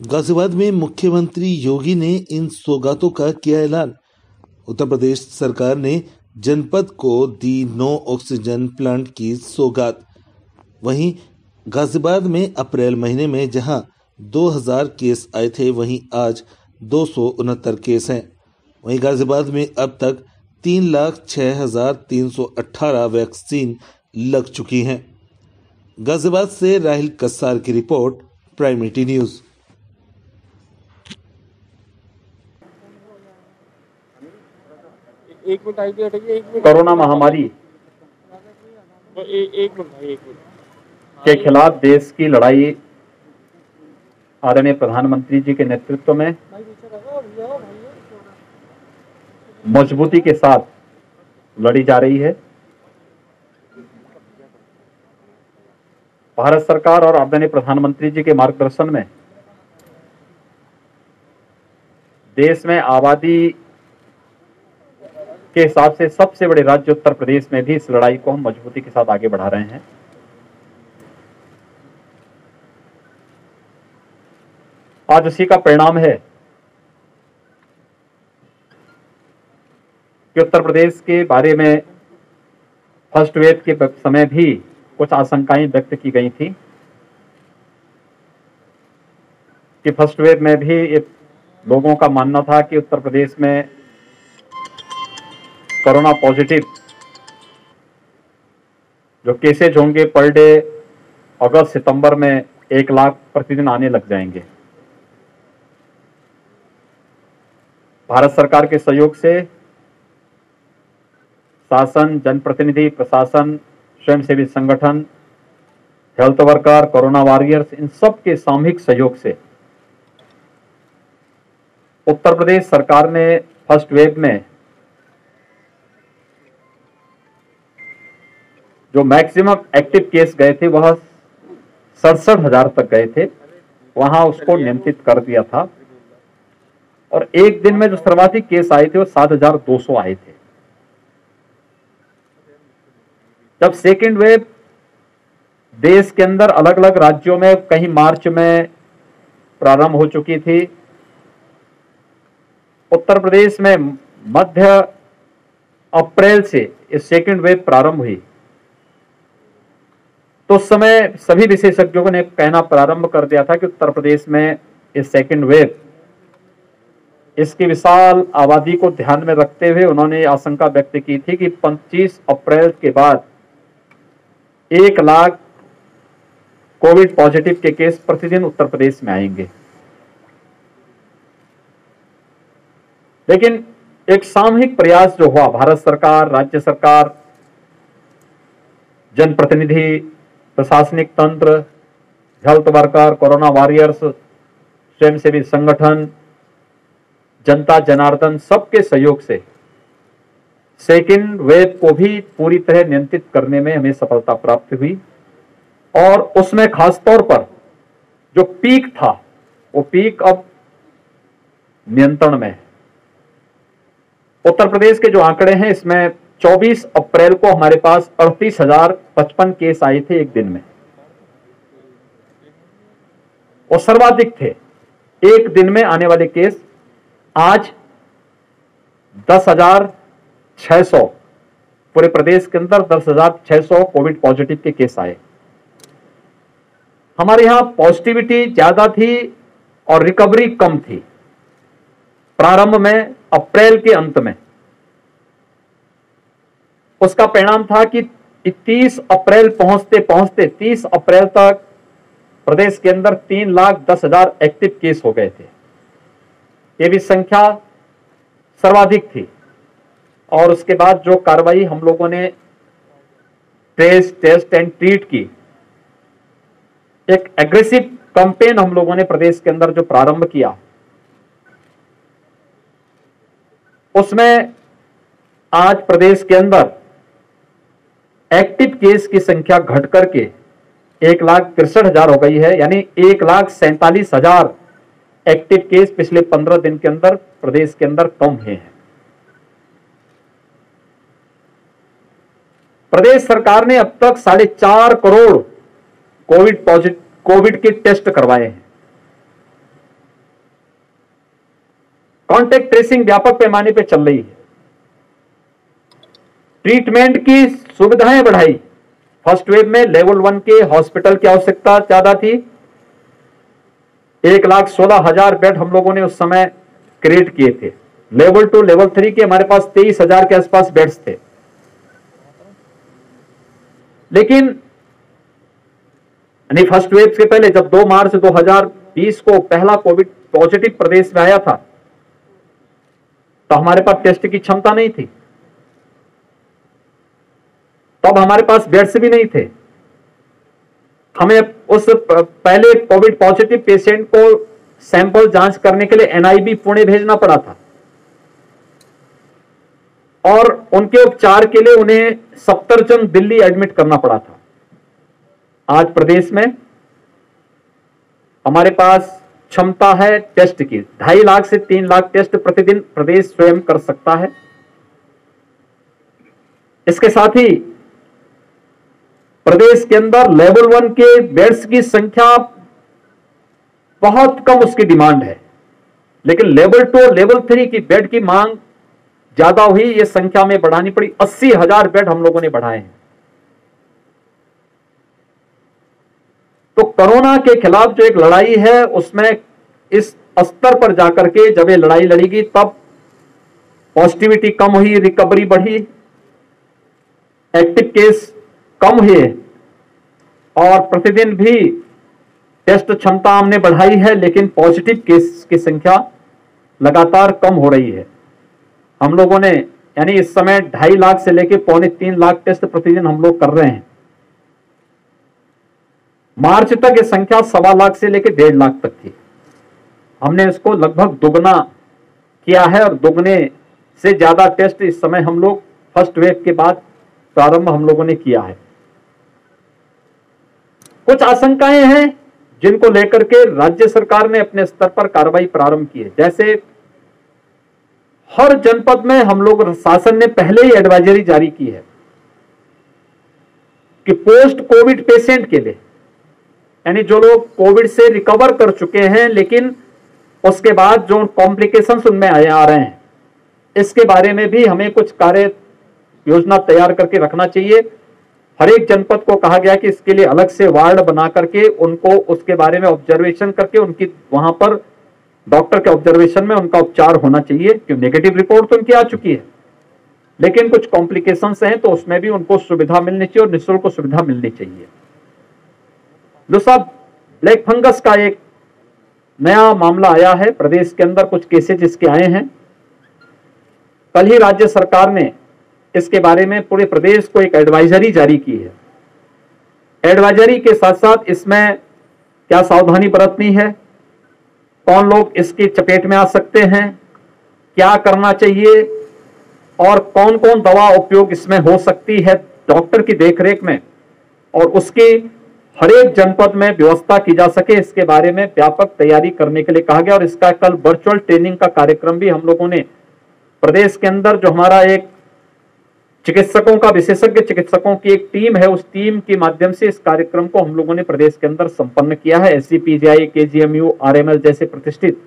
गाजियाबाद में मुख्यमंत्री योगी ने इन सौगातों का किया ऐलान। उत्तर प्रदेश सरकार ने जनपद को दी 9 ऑक्सीजन प्लांट की सौगात। वहीं गाजियाबाद में अप्रैल महीने में जहां 2000 केस आए थे, वहीं आज 269 केस हैं। वहीं गाजियाबाद में अब तक 3,06,318 वैक्सीन लग चुकी हैं। गाजियाबाद से राहिल कस्सार की रिपोर्ट, प्राइमरी न्यूज। एक मिनट आईडी हटेगी, एक मिनट। कोरोना महामारी एक मिनट के खिलाफ देश की लड़ाई आदरणीय प्रधानमंत्री जी के नेतृत्व में मजबूती के साथ लड़ी जा रही है। भारत सरकार और आदरणीय प्रधानमंत्री जी के मार्गदर्शन में देश में आबादी के हिसाब से सबसे बड़े राज्य उत्तर प्रदेश में भी इस लड़ाई को हम मजबूती के साथ आगे बढ़ा रहे हैं। आज उसी का परिणाम है कि उत्तर प्रदेश के बारे में फर्स्ट वेव के समय भी कुछ आशंकाएं व्यक्त की गई थी कि फर्स्ट वेव में भी लोगों का मानना था कि उत्तर प्रदेश में कोरोना पॉजिटिव जो केसेज होंगे पर डे अगस्त सितंबर में 1 लाख प्रतिदिन आने लग जाएंगे। भारत सरकार के सहयोग से शासन, जनप्रतिनिधि, प्रशासन, स्वयंसेवी संगठन, हेल्थ वर्कर, कोरोना वॉरियर्स, इन सब के सामूहिक सहयोग से उत्तर प्रदेश सरकार ने फर्स्ट वेव में जो मैक्सिमम एक्टिव केस गए थे वह 67,000 तक गए थे, वहां उसको नियंत्रित कर दिया था। और एक दिन में जो सर्वाधिक केस आए थे वो 7,200 आए थे। जब सेकेंड वेव देश के अंदर अलग अलग राज्यों में कहीं मार्च में प्रारंभ हो चुकी थी, उत्तर प्रदेश में मध्य अप्रैल से इस सेकेंड वेव प्रारंभ हुई, तो उस समय सभी विशेषज्ञों ने कहना प्रारंभ कर दिया था कि उत्तर प्रदेश में इस सेकेंड वेव, इसकी विशाल आबादी को ध्यान में रखते हुए उन्होंने आशंका व्यक्त की थी कि 25 अप्रैल के बाद 1 लाख कोविड पॉजिटिव के केस प्रतिदिन उत्तर प्रदेश में आएंगे। लेकिन एक सामूहिक प्रयास जो हुआ, भारत सरकार, राज्य सरकार, जनप्रतिनिधि, प्रशासनिक तंत्र, हेल्थ वर्कर, कोरोना वॉरियर्स, स्वयंसेवी संगठन, जनता जनार्दन, सबके सहयोग से सेकेंड वेव को भी पूरी तरह नियंत्रित करने में हमें सफलता प्राप्त हुई। और उसमें खासतौर पर जो पीक था वो पीक अब नियंत्रण में है। उत्तर प्रदेश के जो आंकड़े हैं, इसमें 24 अप्रैल को हमारे पास 38,055 केस आए थे एक दिन में, और सर्वाधिक थे एक दिन में आने वाले केस। आज 10,600 पूरे प्रदेश के अंदर 10,600 कोविड पॉजिटिव के केस आए। हमारे यहां पॉजिटिविटी ज्यादा थी और रिकवरी कम थी। प्रारंभ में अप्रैल के अंत में उसका परिणाम था कि 30 अप्रैल पहुंचते पहुंचते 30 अप्रैल तक प्रदेश के अंदर 3,10,000 एक्टिव केस हो गए थे। ये भी संख्या सर्वाधिक थी। और उसके बाद जो कार्रवाई हम लोगों ने टेस्ट एंड ट्रीट की, एक एग्रेसिव कैंपेन हम लोगों ने प्रदेश के अंदर जो प्रारंभ किया, उसमें आज प्रदेश के अंदर एक्टिव केस की संख्या घट करके 1,63,000 हो गई है। यानी 1,47,000 एक्टिव केस पिछले 15 दिन के अंदर प्रदेश के अंदर कम हुए हैं। प्रदेश सरकार ने अब तक 4.5 करोड़ कोविड के टेस्ट करवाए हैं। कॉन्टैक्ट ट्रेसिंग व्यापक पैमाने पर चल रही है, ट्रीटमेंट की सुविधाएं बढ़ाई। फर्स्ट वेव में लेवल 1 के हॉस्पिटल की आवश्यकता ज्यादा थी, 1,16,000 बेड हम लोगों ने उस समय क्रिएट किए थे। लेवल 2 लेवल 3 के हमारे पास 23,000 के आसपास बेड्स थे। लेकिन फर्स्ट वेव से पहले जब 2 मार्च 2020 को पहला कोविड पॉजिटिव प्रदेश में आया था, तो हमारे पास टेस्ट की क्षमता नहीं थी, तब हमारे पास बेड्स भी नहीं थे। हमें उस पहले कोविड पॉजिटिव पेशेंट को सैंपल जांच करने के लिए एनआईबी पुणे भेजना पड़ा था, और उनके उपचार के लिए उन्हें सफदरजंग दिल्ली एडमिट करना पड़ा था। आज प्रदेश में हमारे पास क्षमता है टेस्ट की, 2.5 लाख से 3 लाख टेस्ट प्रतिदिन प्रदेश स्वयं कर सकता है। इसके साथ ही प्रदेश के अंदर लेवल 1 के बेड्स की संख्या बहुत कम, उसकी डिमांड है, लेकिन लेवल 2 लेवल 3 की बेड की मांग ज्यादा हुई, ये संख्या में बढ़ानी पड़ी। 80,000 बेड हम लोगों ने बढ़ाए हैं। तो कोरोना के खिलाफ जो एक लड़ाई है, उसमें इस स्तर पर जाकर के जब ये लड़ाई लड़ेगी, तब पॉजिटिविटी कम हुई, रिकवरी बढ़ी, एक्टिव केस कम हुए, और प्रतिदिन भी टेस्ट क्षमता हमने बढ़ाई है, लेकिन पॉजिटिव केस की संख्या लगातार कम हो रही है। हम लोगों ने यानी इस समय 2.5 लाख से लेकर 2.25-3 लाख टेस्ट प्रतिदिन हम लोग कर रहे हैं। मार्च तक ये संख्या 1.25 लाख से लेकर 1.5 लाख तक थी। हमने इसको लगभग दुगना किया है, और दुगने से ज्यादा टेस्ट इस समय हम लोग फर्स्ट वेव के बाद प्रारंभ हम लोगों ने किया है। कुछ आशंकाएं हैं जिनको लेकर के राज्य सरकार ने अपने स्तर पर कार्रवाई प्रारंभ की है। जैसे हर जनपद में हम लोग शासन ने पहले ही एडवाइजरी जारी की है कि पोस्ट कोविड पेशेंट के लिए, यानी जो लोग कोविड से रिकवर कर चुके हैं लेकिन उसके बाद जो कॉम्प्लिकेशंस उनमें आ रहे हैं, इसके बारे में भी हमें कुछ कार्य योजना तैयार करके रखना चाहिए। हर एक जनपद को कहा गया कि इसके लिए अलग से वार्ड बना करके उनको उसके बारे में ऑब्जर्वेशन करके उनकी वहां पर डॉक्टर के ऑब्जर्वेशन में उनका उपचार होना चाहिए, क्योंकि नेगेटिव रिपोर्ट तो उनकी आ चुकी है, लेकिन कुछ कॉम्प्लिकेशंस हैं, तो उसमें भी उनको सुविधा मिलनी चाहिए और निःशुल्क सुविधा मिलनी चाहिए। दूसरा, ब्लैक फंगस का एक नया मामला आया है प्रदेश के अंदर, कुछ केसेज इसके आए हैं। कल ही राज्य सरकार ने इसके बारे में पूरे प्रदेश को एक एडवाइजरी जारी की है। एडवाइजरी के साथ साथ इसमें क्या सावधानी बरतनी है, कौन लोग इसकी चपेट में आ सकते हैं, क्या करना चाहिए, और कौन कौन दवा उपयोग इसमें हो सकती है डॉक्टर की देखरेख में, और उसकी हर एक जनपद में व्यवस्था की जा सके, इसके बारे में व्यापक तैयारी करने के लिए कहा गया। और इसका कल वर्चुअल ट्रेनिंग का कार्यक्रम भी हम लोगों ने प्रदेश के अंदर, जो हमारा एक चिकित्सकों का, विशेषज्ञ चिकित्सकों की एक टीम है, उस टीम के माध्यम से इस कार्यक्रम को हम लोगों ने प्रदेश के अंदर संपन्न किया है। SCPGI, KGMU, RML जैसे प्रतिष्ठित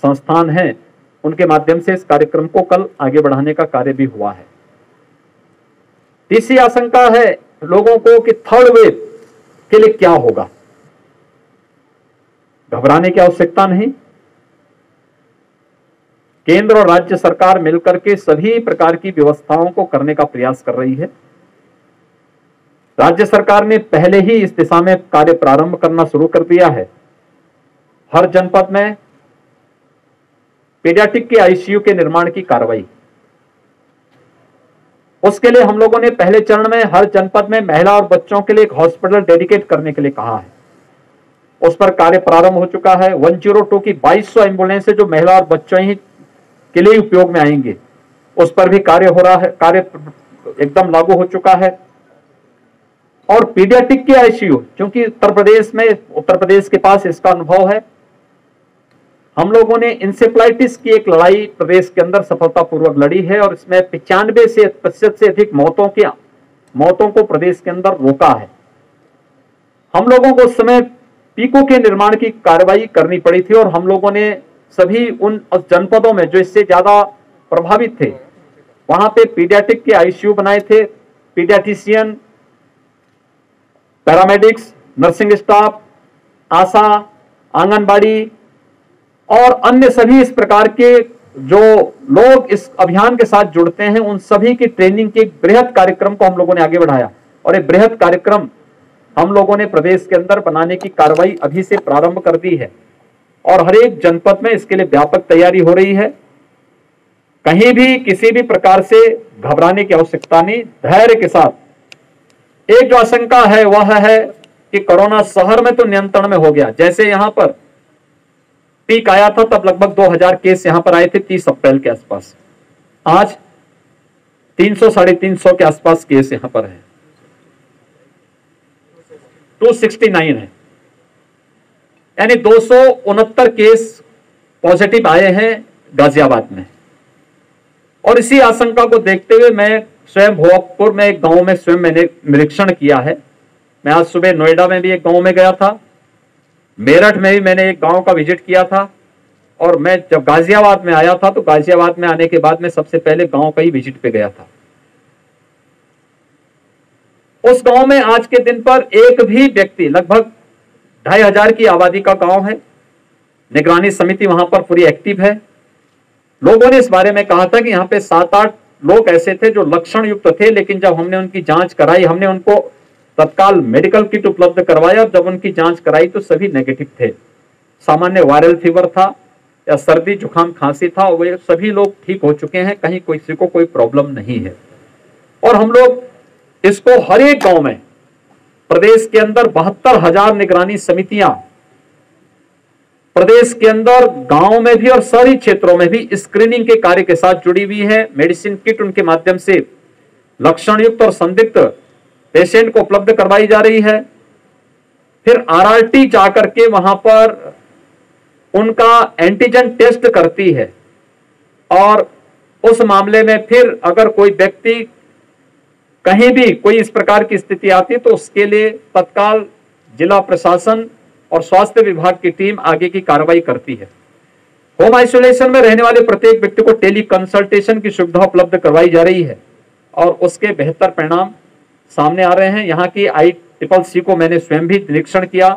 संस्थान हैं, उनके माध्यम से इस कार्यक्रम को कल आगे बढ़ाने का कार्य भी हुआ है। तीसरी आशंका है लोगों को कि थर्ड वेव के लिए क्या होगा। घबराने की आवश्यकता नहीं, केंद्र और राज्य सरकार मिलकर के सभी प्रकार की व्यवस्थाओं को करने का प्रयास कर रही है। राज्य सरकार ने पहले ही इस दिशा में कार्य प्रारंभ करना शुरू कर दिया है। हर जनपद में पीडियाट्रिक के ICU के निर्माण की कार्रवाई, उसके लिए हम लोगों ने पहले चरण में हर जनपद में महिला और बच्चों के लिए एक हॉस्पिटल डेडिकेट करने के लिए कहा है। उस पर कार्य प्रारंभ हो चुका है। 102 की 2200 एम्बुलेंस जो महिला और बच्चों ही के लिए उपयोग में आएंगे, उस पर भी कार्य हो रहा है, कार्य एकदम लागू हो चुका है। और पीडियाट्रिक के ICU, क्योंकि उत्तर प्रदेश के पास इसका अनुभव है, हम लोगों ने इंसेफ्लाइटिस की एक लड़ाई प्रदेश के अंदर सफलतापूर्वक लड़ी है, और इसमें 95% से अधिक मौतों को प्रदेश के अंदर रोका है। हम लोगों को उस समय पीको के निर्माण की कार्रवाई करनी पड़ी थी, और हम लोगों ने सभी उन जनपदों में जो इससे ज्यादा प्रभावित थे, वहां पे पीडियाट्रिक के आईसीयू बनाए थे, पीडियाट्रिशियन, पैरामेडिक्स, नर्सिंग स्टाफ, आशा, आंगनबाड़ी और अन्य सभी इस प्रकार के जो लोग इस अभियान के साथ जुड़ते हैं, उन सभी की ट्रेनिंग के एक बृहद कार्यक्रम को हम लोगों ने आगे बढ़ाया और एक बृहद कार्यक्रम हम लोगों ने प्रदेश के अंदर बनाने की कार्रवाई अभी से प्रारंभ कर दी है और हर एक जनपद में इसके लिए व्यापक तैयारी हो रही है। कहीं भी किसी भी प्रकार से घबराने की आवश्यकता नहीं, धैर्य के साथ। एक जो आशंका है वह है कि कोरोना शहर में तो नियंत्रण में हो गया, जैसे यहां पर पीक आया था तब लगभग 2000 केस यहां पर आए थे 30 अप्रैल के आसपास, आज 300-350 के आसपास केस यहां पर है, 269 है, यानी 269 केस पॉजिटिव आए हैं गाजियाबाद में। और इसी आशंका को देखते हुए मैं स्वयं भोगपुर में एक गांव में स्वयं मैंने निरीक्षण किया है। मैं आज सुबह नोएडा में भी एक गांव में गया था, मेरठ में भी मैंने एक गांव का विजिट किया था और मैं जब गाजियाबाद में आया था तो गाजियाबाद में आने के बाद मैं सबसे पहले गांव का ही विजिट पे गया था। उस गांव में आज के दिन पर एक भी व्यक्ति, लगभग 2500 की आबादी का गांव है, निगरानी समिति वहां पर पूरी एक्टिव है। लोगों ने इस बारे में कहा था कि यहाँ पे 7-8 लोग ऐसे थे जो लक्षण युक्त थे, लेकिन जब हमने उनकी जांच कराई, हमने उनको तत्काल मेडिकल किट उपलब्ध करवाया, जब उनकी जांच कराई तो सभी नेगेटिव थे। सामान्य वायरल फीवर था या सर्दी जुकाम खांसी था, वे सभी लोग ठीक हो चुके हैं, कहीं किसी को कोई प्रॉब्लम नहीं है। और हम लोग इसको हर एक गांव में, प्रदेश के अंदर 72,000 निगरानी समितियां प्रदेश के अंदर गांव में भी और शहरी क्षेत्रों में भी स्क्रीनिंग के कार्य के साथ जुड़ी हुई है। मेडिसिन किट उनके माध्यम से लक्षण युक्त और संदिग्ध पेशेंट को उपलब्ध करवाई जा रही है। फिर आरआरटी जाकर के वहां पर उनका एंटीजन टेस्ट करती है और उस मामले में फिर अगर कोई व्यक्ति कहीं भी कोई इस प्रकार की स्थिति आती है तो उसके लिए तत्काल जिला प्रशासन और स्वास्थ्य विभाग की टीम आगे की कार्रवाई करती है। होम आइसोलेशन में रहने वाले प्रत्येक व्यक्ति को टेली कंसल्टेशन की सुविधा उपलब्ध करवाई जा रही है और उसके बेहतर परिणाम सामने आ रहे हैं। यहाँ की ICCC को मैंने स्वयं भी निरीक्षण किया,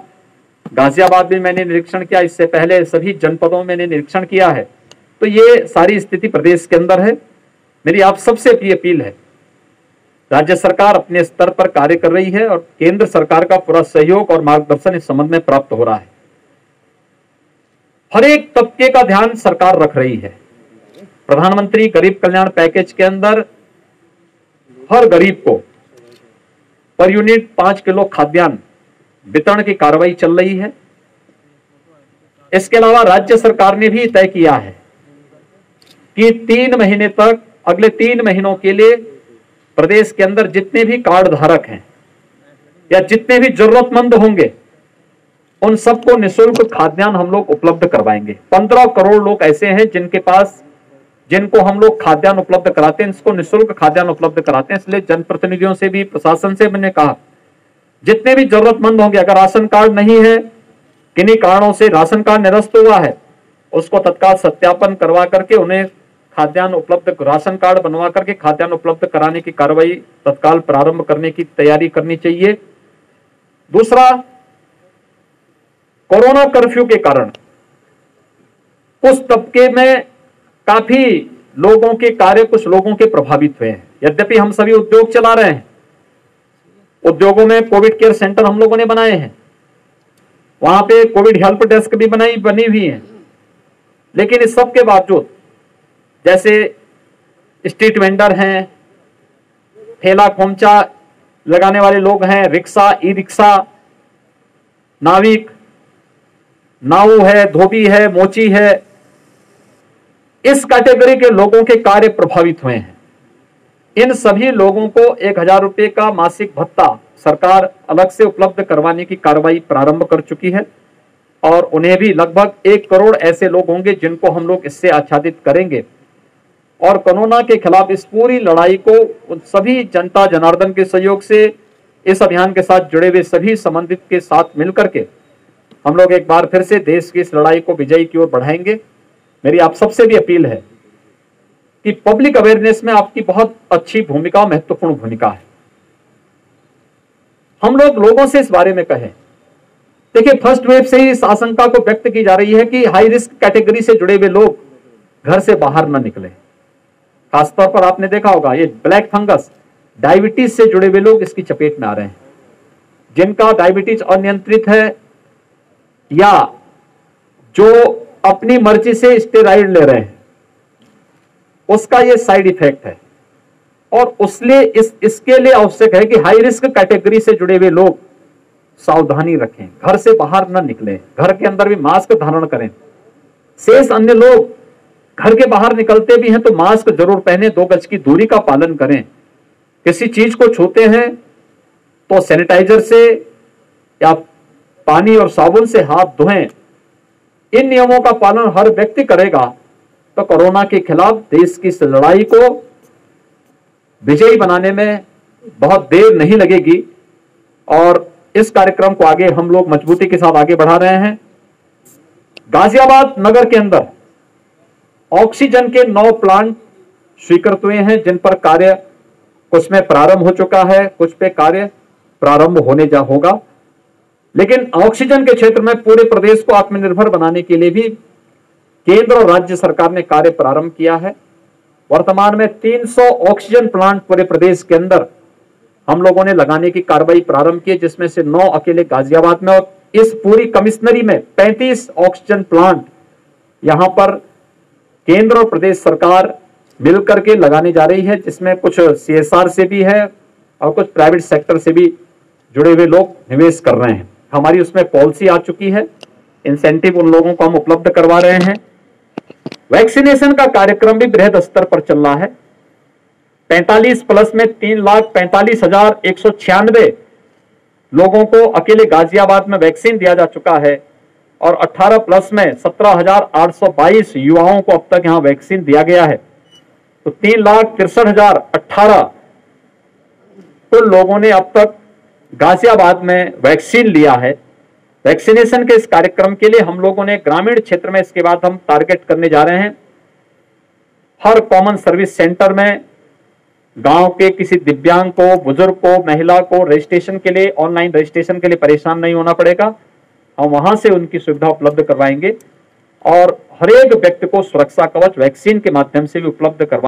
गाजियाबाद भी मैंने निरीक्षण किया, इससे पहले सभी जनपदों में मैंने निरीक्षण किया है। तो ये सारी स्थिति प्रदेश के अंदर है। मेरी आप सबसे भी अपील है, राज्य सरकार अपने स्तर पर कार्य कर रही है और केंद्र सरकार का पूरा सहयोग और मार्गदर्शन इस संबंध में प्राप्त हो रहा है। हर एक तबके का ध्यान सरकार रख रही है। प्रधानमंत्री गरीब कल्याण पैकेज के अंदर हर गरीब को पर यूनिट 5 किलो खाद्यान्न वितरण की कार्रवाई चल रही है। इसके अलावा राज्य सरकार ने भी तय किया है कि 3 महीने तक, अगले 3 महीनों के लिए प्रदेश के अंदर जितने भी कार्ड धारक हैं या जितने भी जरूरतमंद होंगे उन सबको निःशुल्क खाद्यान्न हम लोग उपलब्ध करवाएंगे। 15 करोड़ लोग ऐसे हैं जिनको हम लोग खाद्यान्न उपलब्ध कराते हैं, इसको निःशुल्क खाद्यान्न उपलब्ध कराते हैं। इसलिए जनप्रतिनिधियों से भी, प्रशासन से मैंने कहा, जितने भी जरूरतमंद होंगे, अगर राशन कार्ड नहीं है, किन्हीं कारणों से राशन कार्ड निरस्त हुआ है, उसको तत्काल सत्यापन करवा करके उन्हें खाद्यान्न उपलब्ध, राशन कार्ड बनवा करके खाद्यान्न उपलब्ध कराने की कार्रवाई तत्काल प्रारंभ करने की तैयारी करनी चाहिए। दूसरा, कोरोना कर्फ्यू के कारण उस तबके में काफी लोगों के कार्य, कुछ लोगों के प्रभावित हुए हैं। यद्यपि हम सभी उद्योग चला रहे हैं, उद्योगों में कोविड केयर सेंटर हम लोगों ने बनाए हैं, वहां पे कोविड हेल्प डेस्क भी बनी हुई है, लेकिन इस सब के बावजूद जैसे स्ट्रीट वेंडर हैं, ठेला खोमचा लगाने वाले लोग हैं, रिक्शा, ई रिक्शा, नाविक, नाऊ है, धोबी है, मोची है, इस कैटेगरी के लोगों के कार्य प्रभावित हुए हैं। इन सभी लोगों को 1000 रुपए का मासिक भत्ता सरकार अलग से उपलब्ध करवाने की कार्रवाई प्रारंभ कर चुकी है और उन्हें भी लगभग 1 करोड़ ऐसे लोग होंगे जिनको हम लोग इससे आच्छादित करेंगे। और कोरोना के खिलाफ इस पूरी लड़ाई को सभी जनता जनार्दन के सहयोग से, इस अभियान के साथ जुड़े हुए सभी संबंधित के साथ मिलकर के हम लोग एक बार फिर से देश की इस लड़ाई को विजयी की ओर बढ़ाएंगे। मेरी आप सबसे भी अपील है कि पब्लिक अवेयरनेस में आपकी बहुत अच्छी भूमिका, महत्वपूर्ण भूमिका है। हम लोगों से इस बारे में कहें। देखिए, फर्स्ट वेव से ही इस आशंका को व्यक्त की जा रही है कि हाई रिस्क कैटेगरी से जुड़े हुए लोग घर से बाहर न निकले। खासतौर पर आपने देखा होगा, ये ब्लैक फंगस, डायबिटीज से जुड़े हुए लोग इसकी चपेट में आ रहे हैं। जिनका डायबिटीज अनियंत्रित है या जो अपनी मर्जी से स्टेरॉइड ले रहे हैं, उसका ये साइड इफेक्ट है। और उसलिए इसके लिए आवश्यक है कि हाई रिस्क कैटेगरी से जुड़े हुए लोग सावधानी रखें, घर से बाहर न निकलें, घर के अंदर भी मास्क धारण करें। शेष अन्य लोग घर के बाहर निकलते भी हैं तो मास्क जरूर पहने, 2 गज की दूरी का पालन करें। किसी चीज को छूते हैं तो सैनिटाइजर से या पानी और साबुन से हाथ धोएं। इन नियमों का पालन हर व्यक्ति करेगा तो कोरोना के खिलाफ देश की इस लड़ाई को विजयी बनाने में बहुत देर नहीं लगेगी। और इस कार्यक्रम को आगे हम लोग मजबूती के साथ आगे बढ़ा रहे हैं। गाजियाबाद नगर के अंदर ऑक्सीजन के 9 प्लांट स्वीकृत हुए हैं, जिन पर कार्य कुछ में प्रारंभ हो चुका है, कुछ पे कार्य प्रारंभ होने होगा। लेकिन ऑक्सीजन के क्षेत्र में पूरे प्रदेश को आत्मनिर्भर बनाने के लिए भी केंद्र और राज्य सरकार ने कार्य प्रारंभ किया है। वर्तमान में 300 ऑक्सीजन प्लांट पूरे प्रदेश के अंदर हम लोगों ने लगाने की कार्रवाई प्रारंभ की, जिसमें से 9 अकेले गाजियाबाद में, और इस पूरी कमिश्नरी में 35 ऑक्सीजन प्लांट यहां पर केंद्र और प्रदेश सरकार मिलकर के लगाने जा रही है, जिसमें कुछ CSR से भी है और कुछ प्राइवेट सेक्टर से भी जुड़े हुए लोग निवेश कर रहे हैं। हमारी उसमें पॉलिसी आ चुकी है, इंसेंटिव उन लोगों को हम उपलब्ध करवा रहे हैं। वैक्सीनेशन का कार्यक्रम भी बृहद स्तर पर चल रहा है। 45 प्लस में 3,45,196 लोगों को अकेले गाजियाबाद में वैक्सीन दिया जा चुका है और 18 प्लस में 17,822 युवाओं को अब तक यहां वैक्सीन दिया गया है। तो 3,63,018 कुल लोगों ने अब तक गाजियाबाद में वैक्सीन लिया है। वैक्सीनेशन के इस कार्यक्रम के लिए हम लोगों ने ग्रामीण क्षेत्र में इसके बाद हम टारगेट करने जा रहे हैं। हर कॉमन सर्विस सेंटर में गांव के किसी दिव्यांग को, बुजुर्ग को, महिला को रजिस्ट्रेशन के लिए, ऑनलाइन रजिस्ट्रेशन के लिए परेशान नहीं होना पड़ेगा। हम वहां से उनकी सुविधा उपलब्ध करवाएंगे और हर एक व्यक्ति को सुरक्षा कवच वैक्सीन के माध्यम से भी उपलब्ध करवा